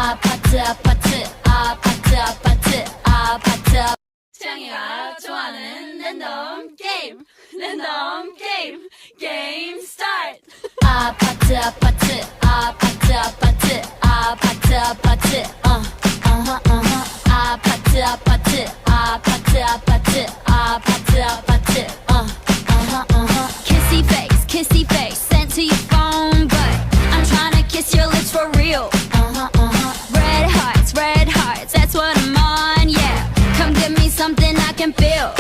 아파트 아파트 아파트 아파트 아파트. 채영이가 좋아하는 랜덤 게임 게임 스타트. 아파트 아파트 아파트 아파트 아파트 아파트 아파트 아파트 아파트 아파트 아파트 아파트 kissy face sent to your phone, but I'm trying to kiss your lips for real. Red hearts, that's what I'm on, yeah. Come give me something I can feel.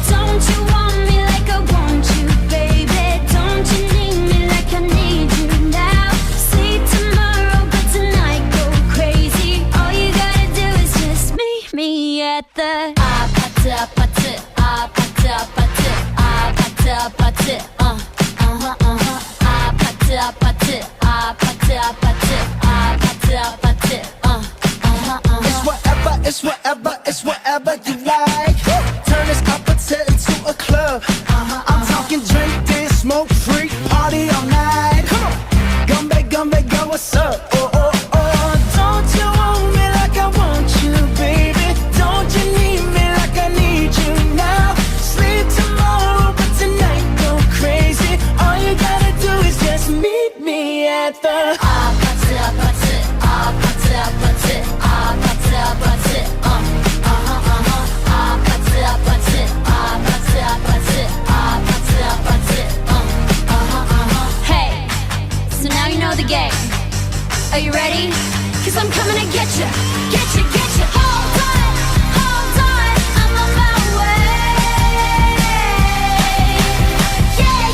Don't you want me like I want you, baby? Don't you need me like I need you now? Sleep tomorrow, but tonight go crazy. All you gotta do is just meet me at the 아파트 아파트 아파트 아파트 아파트 아파트 아파트 아파트 아파트 아파트 아파트 It's whatever you like. Turn this Apateu into a club. I'm talking drink this, smoke free, party all night. Come on, gumbe, go, what's up? Oh, don't you want me like I want you, baby? Don't you need me like I need you now? Sleep tomorrow, but tonight go crazy. All you gotta do is just meet me at the 아파트 아파트 아파트 아파트 아파트 아파트 아파트 아파트 아파트 아파트 아파트 Hey, so now you know the game. Are you ready? 'Cause I'm coming to get you, get you, get you. Hold on, I'm on my way. Yeah,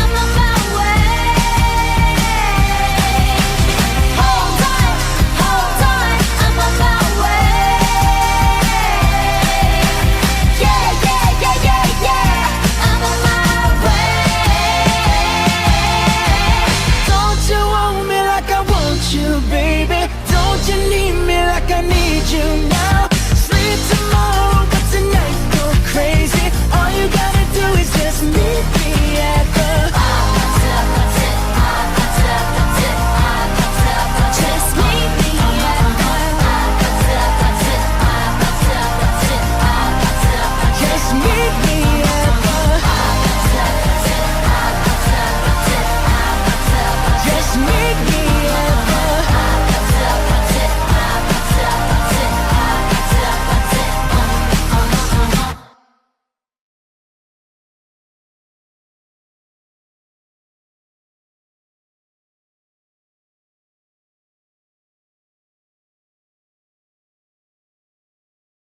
I'm on my way. Hold on, I'm on my way. Yeah, I'm on my way. Don't you want me like I want you, baby? Don't you need me like I need you now?